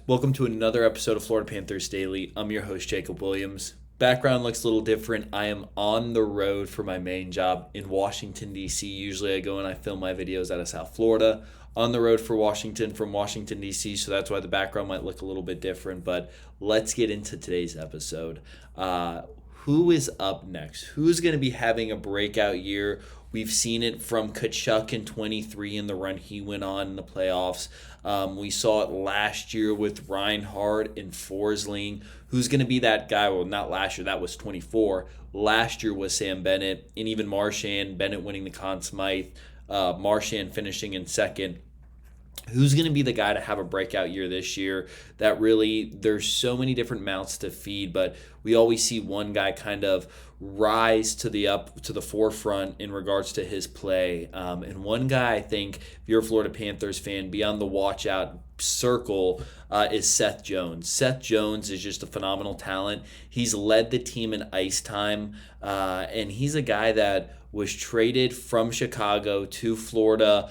Welcome to another episode of Florida Panthers Daily. I'm your host, Jacob Williams. Background looks a little different. I am on the road for my main job in Washington, D.C. Usually I go and I film my videos out of South Florida. On the road for Washington from Washington, D.C., so that's why the background might look a little bit different. But let's get into today's episode. Who is up next? Who's going to be having a breakout year? We've seen it from Kachuk in 23 in the run he went on in the playoffs. We saw it last year with Reinhardt and Forsling. Who's going to be that guy? Well, not last year. That was 24. Last year was Sam Bennett and even Marchand. Bennett winning the Conn Smythe. Marchand finishing in second. Who's going to be the guy to have a breakout year this year? That really, there's so many different mouths to feed, but we always see one guy kind of rise to the forefront in regards to his play. And one guy, I think, if you're a Florida Panthers fan, be on the watch out circle is Seth Jones. Seth Jones is just a phenomenal talent. He's led the team in ice time, and he's a guy that was traded from Chicago to Florida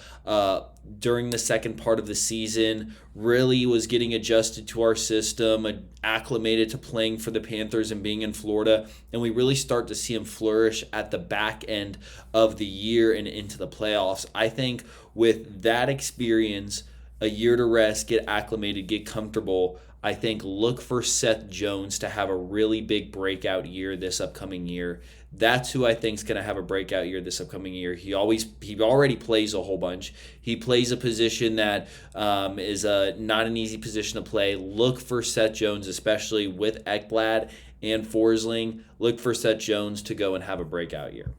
during the second part of the season, really was getting adjusted to our system, acclimated to playing for the Panthers and being in Florida, and we really start to see him flourish at the back end of the year and into the playoffs. I think with that experience, a year to rest, get acclimated, get comfortable, I think look for Seth Jones to have a really big breakout year this upcoming year. That's who I think is going to have a breakout year this upcoming year. He already plays a whole bunch. He plays a position that is not an easy position to play. Look for Seth Jones, especially with Ekblad and Forsling. Look for Seth Jones to go and have a breakout year.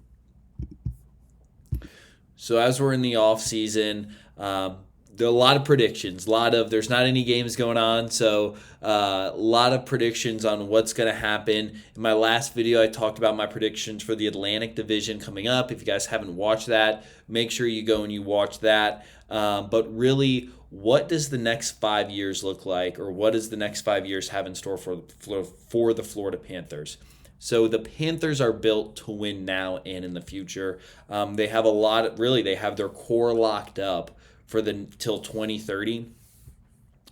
So as we're in the off season, there are a lot of predictions. There's not any games going on, so a lot of predictions on what's going to happen. In my last video, I talked about my predictions for the Atlantic Division coming up. If you guys haven't watched that, make sure you go and you watch that. But really, what does the next 5 years look like, or what does the next 5 years have in store for the Florida Panthers? So the Panthers are built to win now and in the future. They have they have their core locked up for till 2030.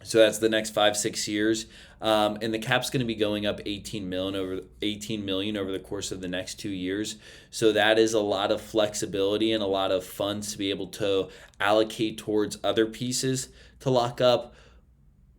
So that's the next 5-6 years. And the cap's going to be going up $18 million over the course of the next 2 years. So that is a lot of flexibility and a lot of funds to be able to allocate towards other pieces to lock up.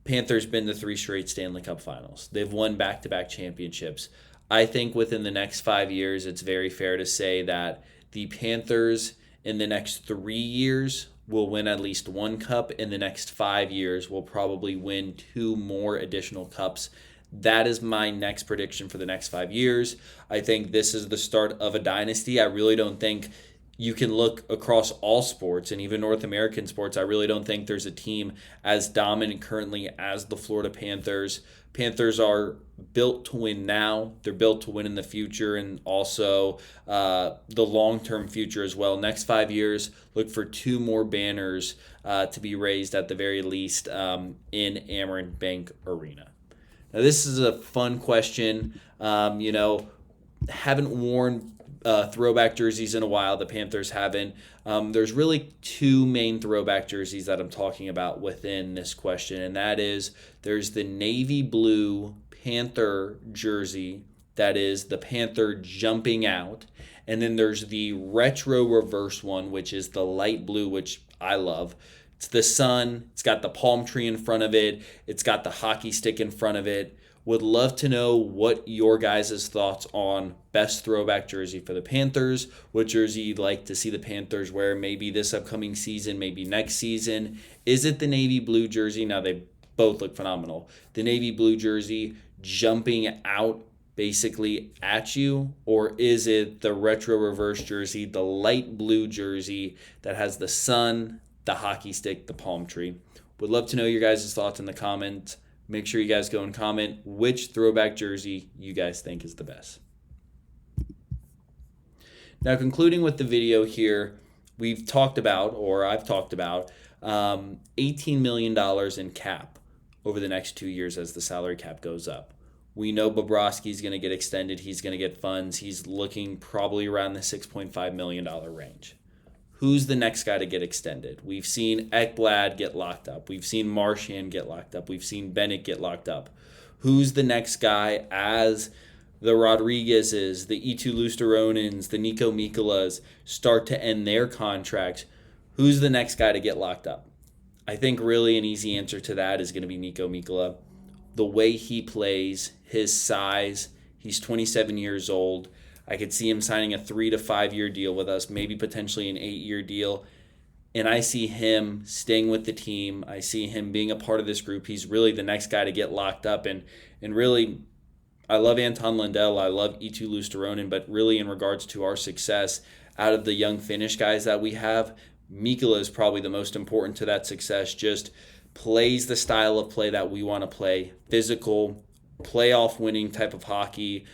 Panthers been to 3 straight Stanley Cup finals. They've won back-to-back championships. I think within the next 5 years, it's very fair to say that the Panthers in the next 3 years will win at least 1 cup. In the next 5 years, will probably win 2 more additional cups. That is my next prediction for the next 5 years. I think this is the start of a dynasty. I really don't think you can look across all sports and even North American sports. I really don't think there's a team as dominant currently as the Florida Panthers. Panthers are built to win now. They're built to win in the future and also the long-term future as well. Next 5 years, look for 2 more banners to be raised at the very least in Amerant Bank Arena. Now, this is a fun question. Haven't worn throwback jerseys in a while. The Panthers haven't. There's really 2 main throwback jerseys that I'm talking about within this question, and that is there's the navy blue Panther jersey that is the Panther jumping out, and then there's the retro reverse one, which is the light blue, which I love. It's the sun. It's got the palm tree in front of it. It's got the hockey stick in front of it. Would love to know what your guys' thoughts on best throwback jersey for the Panthers. What jersey you'd like to see the Panthers wear maybe this upcoming season, maybe next season. Is it the navy blue jersey? Now, they both look phenomenal. The navy blue jersey jumping out basically at you, or is it the retro reverse jersey, the light blue jersey that has the sun, the hockey stick, the palm tree? Would love to know your guys' thoughts in the comments. Make sure you guys go and comment which throwback jersey you guys think is the best. Now, concluding with the video here, I've talked about $18 million in cap over the next 2 years as the salary cap goes up. We know Bobrovsky's going to get extended. He's going to get funds. He's looking probably around the $6.5 million range. who's the next guy to get extended? We've seen Ekblad get locked up. We've seen Marchand get locked up. We've seen Bennett get locked up. Who's the next guy as the Rodriguezes, the Eetu Lusteronens, the Nico Mikolas start to end their contracts? Who's the next guy to get locked up? I think really an easy answer to that is going to be Nico Mikola. The way he plays, his size, he's 27 years old. I could see him signing a 3 to 5 year deal with us, maybe potentially an 8-year deal. And I see him staying with the team. I see him being a part of this group. He's really the next guy to get locked up. And really, I love Anton Lundell. I love Eetu Lusteronen. But really, in regards to our success, out of the young Finnish guys that we have, Mikola is probably the most important to that success. Just plays the style of play that we want to play. Physical, playoff winning type of hockey.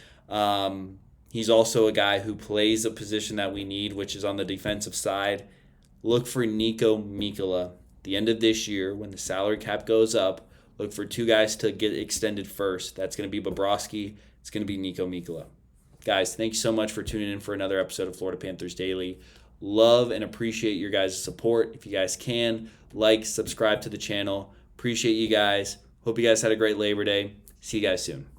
He's also a guy who plays a position that we need, which is on the defensive side. Look for Nico Mikola. The end of this year, when the salary cap goes up, look for 2 guys to get extended first. That's going to be Bobrovsky. It's going to be Nico Mikola. Guys, thank you so much for tuning in for another episode of Florida Panthers Daily. Love and appreciate your guys' support. If you guys can, like, subscribe to the channel. Appreciate you guys. Hope you guys had a great Labor Day. See you guys soon.